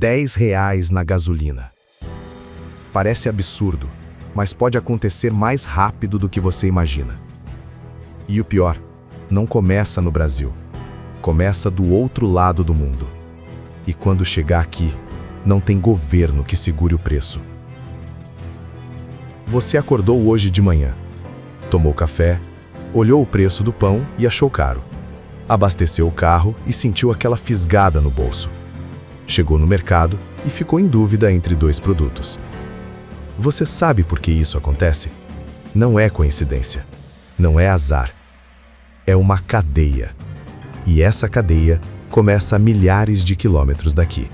R$ 10 na gasolina. Parece absurdo, mas pode acontecer mais rápido do que você imagina. E o pior, não começa no Brasil. Começa do outro lado do mundo. E quando chegar aqui, não tem governo que segure o preço. Você acordou hoje de manhã, tomou café, olhou o preço do pão e achou caro. Abasteceu o carro e sentiu aquela fisgada no bolso. Chegou no mercado e ficou em dúvida entre dois produtos. Você sabe por que isso acontece? Não é coincidência, não é azar. É uma cadeia. E essa cadeia começa a milhares de quilômetros daqui.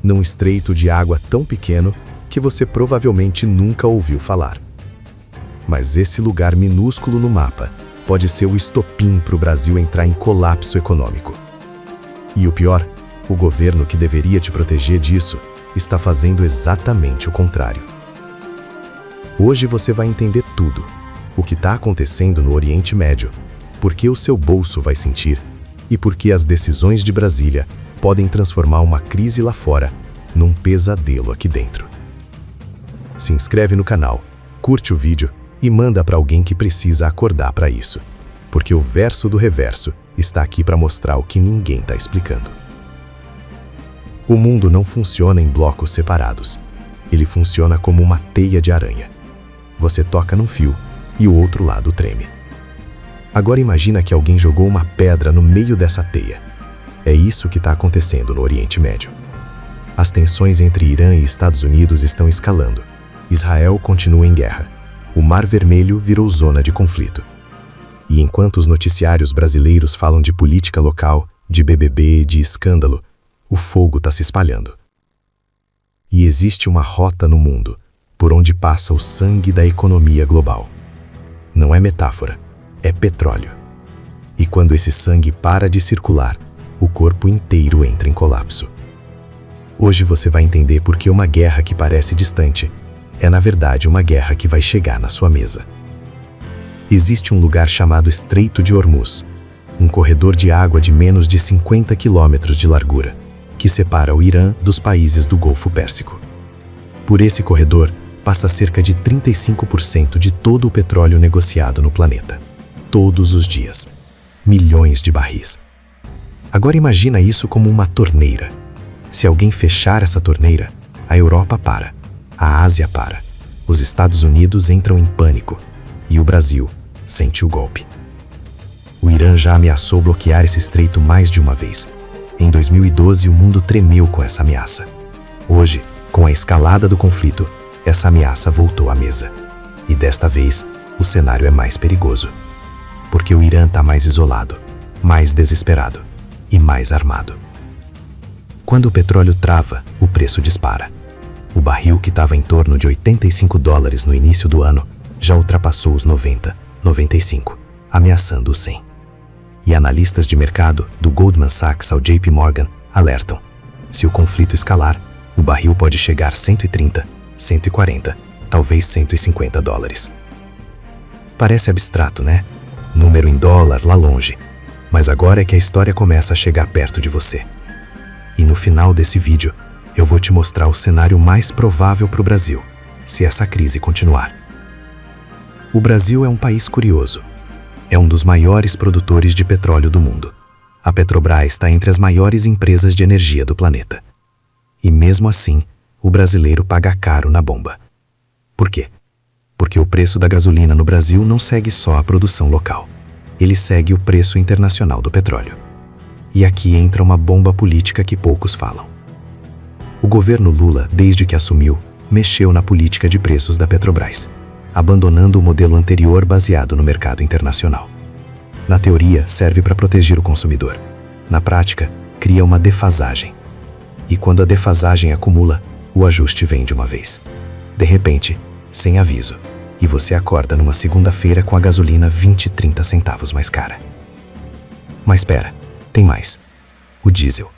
Num estreito de água tão pequeno que você provavelmente nunca ouviu falar. Mas esse lugar minúsculo no mapa pode ser o estopim para o Brasil entrar em colapso econômico. E o pior, o governo que deveria te proteger disso está fazendo exatamente o contrário. Hoje você vai entender tudo, o que está acontecendo no Oriente Médio, por que o seu bolso vai sentir e por que as decisões de Brasília podem transformar uma crise lá fora num pesadelo aqui dentro. Se inscreve no canal, curte o vídeo e manda para alguém que precisa acordar para isso, porque o verso do reverso está aqui para mostrar o que ninguém está explicando. O mundo não funciona em blocos separados. Ele funciona como uma teia de aranha. Você toca num fio e o outro lado treme. Agora imagina que alguém jogou uma pedra no meio dessa teia. É isso que está acontecendo no Oriente Médio. As tensões entre Irã e Estados Unidos estão escalando. Israel continua em guerra. O Mar Vermelho virou zona de conflito. E enquanto os noticiários brasileiros falam de política local, de BBB, de escândalo, o fogo está se espalhando. E existe uma rota no mundo por onde passa o sangue da economia global. Não é metáfora, é petróleo. E quando esse sangue para de circular, o corpo inteiro entra em colapso. Hoje você vai entender por que uma guerra que parece distante é, na verdade, uma guerra que vai chegar na sua mesa. Existe um lugar chamado Estreito de Hormuz, um corredor de água de menos de 50 quilômetros de largura, que separa o Irã dos países do Golfo Pérsico. Por esse corredor passa cerca de 35% de todo o petróleo negociado no planeta. Todos os dias. Milhões de barris. Agora imagina isso como uma torneira. Se alguém fechar essa torneira, a Europa para, a Ásia para, os Estados Unidos entram em pânico e o Brasil sente o golpe. O Irã já ameaçou bloquear esse estreito mais de uma vez. Em 2012, o mundo tremeu com essa ameaça. Hoje, com a escalada do conflito, essa ameaça voltou à mesa. E desta vez, o cenário é mais perigoso. Porque o Irã está mais isolado, mais desesperado e mais armado. Quando o petróleo trava, o preço dispara. O barril que estava em torno de $85 no início do ano já ultrapassou os 90, 95, ameaçando os 100. E analistas de mercado, do Goldman Sachs ao JP Morgan, alertam. Se o conflito escalar, o barril pode chegar a 130, 140, talvez $150. Parece abstrato, né? Número em dólar lá longe. Mas agora é que a história começa a chegar perto de você. E no final desse vídeo, eu vou te mostrar o cenário mais provável para o Brasil, se essa crise continuar. O Brasil é um país curioso. É um dos maiores produtores de petróleo do mundo. A Petrobras está entre as maiores empresas de energia do planeta. E mesmo assim, o brasileiro paga caro na bomba. Por quê? Porque o preço da gasolina no Brasil não segue só a produção local. Ele segue o preço internacional do petróleo. E aqui entra uma bomba política que poucos falam. O governo Lula, desde que assumiu, mexeu na política de preços da Petrobras, abandonando o modelo anterior baseado no mercado internacional. Na teoria, serve para proteger o consumidor. Na prática, cria uma defasagem. E quando a defasagem acumula, o ajuste vem de uma vez. De repente, sem aviso, e você acorda numa segunda-feira com a gasolina 20, 30 centavos mais cara. Mas espera, tem mais. O diesel.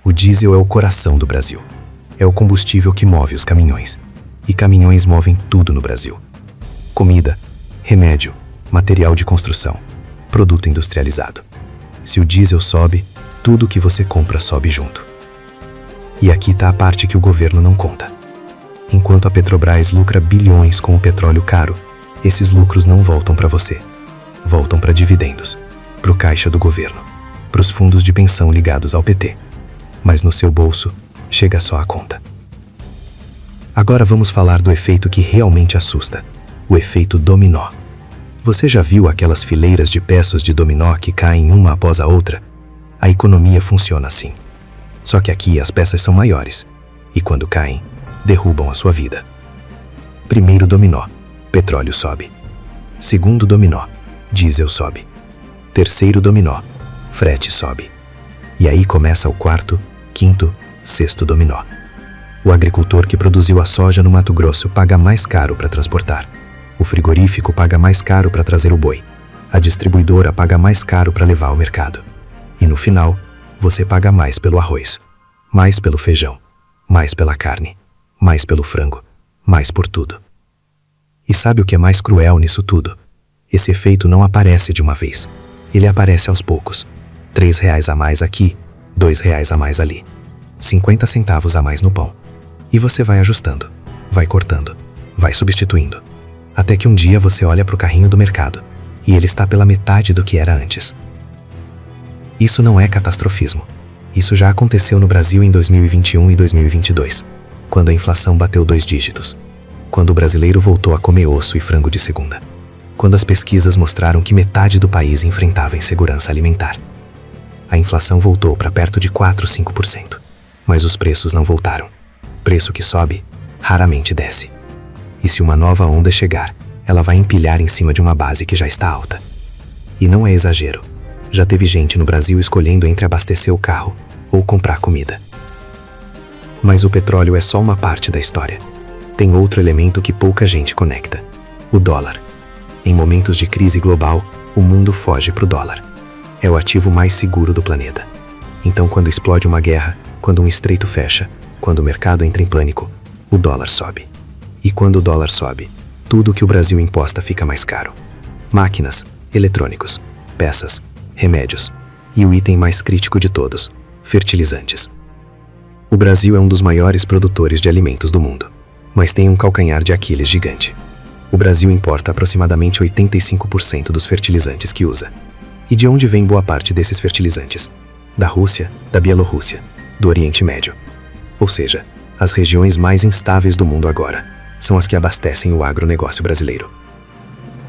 O diesel é o coração do Brasil. É o combustível que move os caminhões. E caminhões movem tudo no Brasil. Comida, remédio, material de construção, produto industrializado. Se o diesel sobe, tudo que você compra sobe junto. E aqui está a parte que o governo não conta. Enquanto a Petrobras lucra bilhões com o petróleo caro, esses lucros não voltam para você. Voltam para dividendos, para o caixa do governo, para os fundos de pensão ligados ao PT. Mas no seu bolso, chega só a conta. Agora vamos falar do efeito que realmente assusta, o efeito dominó. Você já viu aquelas fileiras de peças de dominó que caem uma após a outra? A economia funciona assim. Só que aqui as peças são maiores, e quando caem, derrubam a sua vida. Primeiro dominó, petróleo sobe. Segundo dominó, diesel sobe. Terceiro dominó, frete sobe. E aí começa o quarto, quinto, sexto dominó. O agricultor que produziu a soja no Mato Grosso paga mais caro para transportar. O frigorífico paga mais caro para trazer o boi. A distribuidora paga mais caro para levar ao mercado. E no final, você paga mais pelo arroz, mais pelo feijão, mais pela carne, mais pelo frango, mais por tudo. E sabe o que é mais cruel nisso tudo? Esse efeito não aparece de uma vez. Ele aparece aos poucos. R$3 a mais aqui, R$2 a mais ali. 50 centavos a mais no pão. E você vai ajustando, vai cortando, vai substituindo. Até que um dia você olha para o carrinho do mercado e ele está pela metade do que era antes. Isso não é catastrofismo. Isso já aconteceu no Brasil em 2021 e 2022, quando a inflação bateu 2 dígitos. Quando o brasileiro voltou a comer osso e frango de segunda. Quando as pesquisas mostraram que metade do país enfrentava insegurança alimentar. A inflação voltou para perto de 4, 5%. Mas os preços não voltaram. Preço que sobe, raramente desce. E se uma nova onda chegar, ela vai empilhar em cima de uma base que já está alta. E não é exagero. Já teve gente no Brasil escolhendo entre abastecer o carro ou comprar comida. Mas o petróleo é só uma parte da história. Tem outro elemento que pouca gente conecta: o dólar. Em momentos de crise global, o mundo foge para o dólar. É o ativo mais seguro do planeta. Então, quando explode uma guerra, quando um estreito fecha, quando o mercado entra em pânico, o dólar sobe. E quando o dólar sobe, tudo que o Brasil imposta fica mais caro. Máquinas, eletrônicos, peças, remédios e o item mais crítico de todos, fertilizantes. O Brasil é um dos maiores produtores de alimentos do mundo, mas tem um calcanhar de Aquiles gigante. O Brasil importa aproximadamente 85% dos fertilizantes que usa. E de onde vem boa parte desses fertilizantes? Da Rússia, da Bielorrússia, do Oriente Médio. Ou seja, as regiões mais instáveis do mundo agora são as que abastecem o agronegócio brasileiro.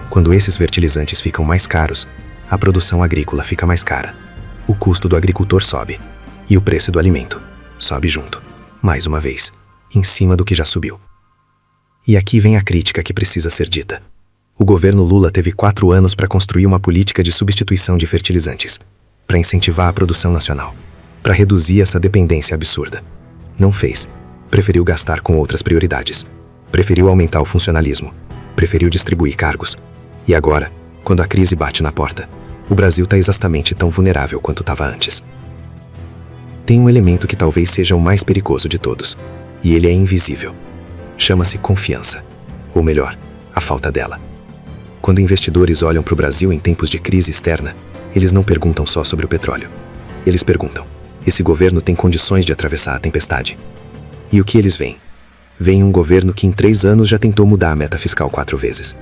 Quando esses fertilizantes ficam mais caros, a produção agrícola fica mais cara. O custo do agricultor sobe. E o preço do alimento sobe junto, mais uma vez, em cima do que já subiu. E aqui vem a crítica que precisa ser dita. O governo Lula teve 4 anos para construir uma política de substituição de fertilizantes, para incentivar a produção nacional, para reduzir essa dependência absurda. Não fez. Preferiu gastar com outras prioridades. Preferiu aumentar o funcionalismo. Preferiu distribuir cargos. E agora, quando a crise bate na porta, o Brasil está exatamente tão vulnerável quanto estava antes. Tem um elemento que talvez seja o mais perigoso de todos, e ele é invisível. Chama-se confiança, ou melhor, a falta dela. Quando investidores olham para o Brasil em tempos de crise externa, eles não perguntam só sobre o petróleo. Eles perguntam: esse governo tem condições de atravessar a tempestade? E o que eles veem? Veem um governo que em 3 anos já tentou mudar a meta fiscal 4 vezes.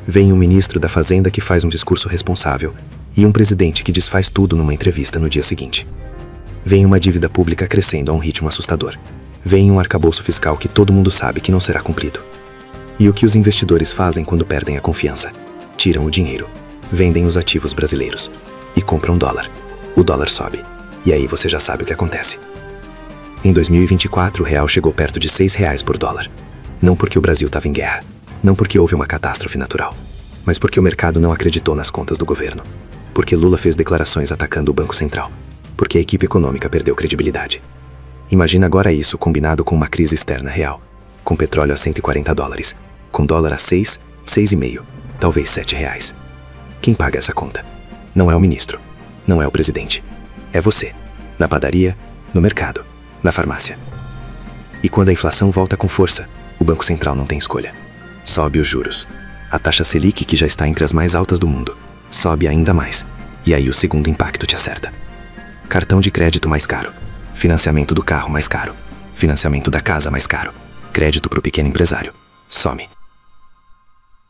Veem um ministro da Fazenda que faz um discurso responsável e um presidente que desfaz tudo numa entrevista no dia seguinte. Veem uma dívida pública crescendo a um ritmo assustador. Veem um arcabouço fiscal que todo mundo sabe que não será cumprido. E o que os investidores fazem quando perdem a confiança? Tiram o dinheiro, vendem os ativos brasileiros e compram dólar. O dólar sobe. E aí você já sabe o que acontece. Em 2024, o real chegou perto de R$6 por dólar. Não porque o Brasil estava em guerra, não porque houve uma catástrofe natural, mas porque o mercado não acreditou nas contas do governo, porque Lula fez declarações atacando o Banco Central, porque a equipe econômica perdeu credibilidade. Imagina agora isso combinado com uma crise externa real, com petróleo a $140, com dólar a 6, 6,5, talvez R$7. Quem paga essa conta? Não é o ministro, não é o presidente. É você, na padaria, no mercado, na farmácia. E quando a inflação volta com força, o Banco Central não tem escolha. Sobe os juros. A taxa Selic, que já está entre as mais altas do mundo, sobe ainda mais. E aí o segundo impacto te acerta. Cartão de crédito mais caro. Financiamento do carro mais caro. Financiamento da casa mais caro. Crédito para o pequeno empresário. Some.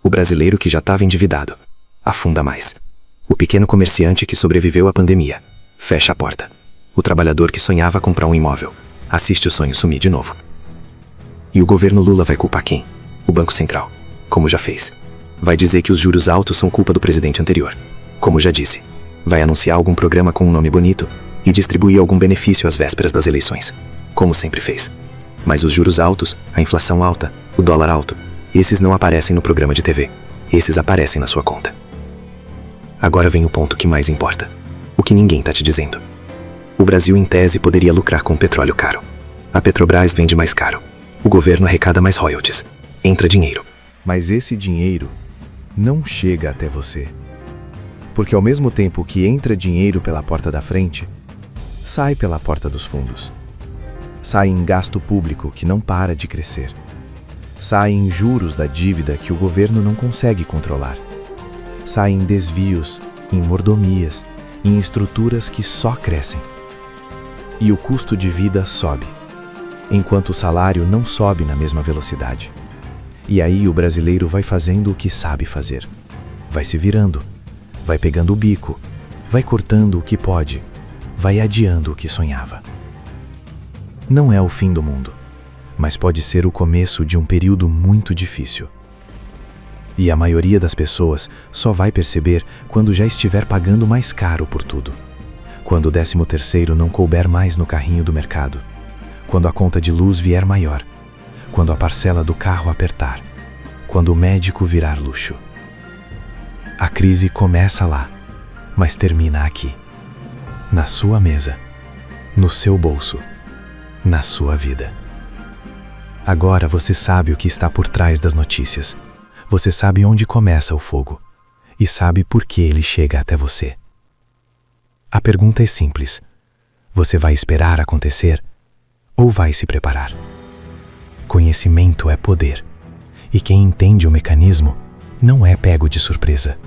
O brasileiro que já estava endividado. Afunda mais. O pequeno comerciante que sobreviveu à pandemia. Fecha a porta. O trabalhador que sonhava comprar um imóvel. Assiste o sonho sumir de novo. E o governo Lula vai culpar quem? O Banco Central. Como já fez. Vai dizer que os juros altos são culpa do presidente anterior. Como já disse. Vai anunciar algum programa com um nome bonito e distribuir algum benefício às vésperas das eleições. Como sempre fez. Mas os juros altos, a inflação alta, o dólar alto, esses não aparecem no programa de TV. Esses aparecem na sua conta. Agora vem o ponto que mais importa. O que ninguém tá te dizendo. O Brasil, em tese, poderia lucrar com o petróleo caro. A Petrobras vende mais caro. O governo arrecada mais royalties. Entra dinheiro. Mas esse dinheiro não chega até você. Porque ao mesmo tempo que entra dinheiro pela porta da frente, sai pela porta dos fundos. Sai em gasto público que não para de crescer. Sai em juros da dívida que o governo não consegue controlar. Sai em desvios, em mordomias, em estruturas que só crescem. E o custo de vida sobe, enquanto o salário não sobe na mesma velocidade. E aí o brasileiro vai fazendo o que sabe fazer. Vai se virando, vai pegando o bico, vai cortando o que pode, vai adiando o que sonhava. Não é o fim do mundo, mas pode ser o começo de um período muito difícil. E a maioria das pessoas só vai perceber quando já estiver pagando mais caro por tudo. Quando o 13º não couber mais no carrinho do mercado. Quando a conta de luz vier maior. Quando a parcela do carro apertar. Quando o médico virar luxo. A crise começa lá, mas termina aqui. Na sua mesa. No seu bolso. Na sua vida. Agora você sabe o que está por trás das notícias. Você sabe onde começa o fogo. E sabe por que ele chega até você. A pergunta é simples. Você vai esperar acontecer ou vai se preparar? Conhecimento é poder. E quem entende o mecanismo não é pego de surpresa.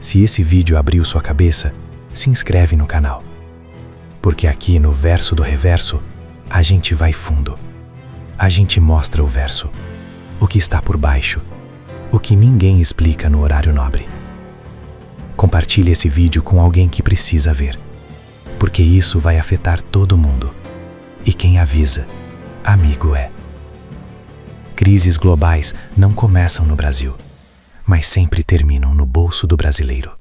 Se esse vídeo abriu sua cabeça, se inscreve no canal. Porque aqui no Verso do Reverso, a gente vai fundo. A gente mostra o verso, o que está por baixo, o que ninguém explica no horário nobre. Compartilhe esse vídeo com alguém que precisa ver, porque isso vai afetar todo mundo. E quem avisa, amigo é. Crises globais não começam no Brasil, mas sempre terminam no bolso do brasileiro.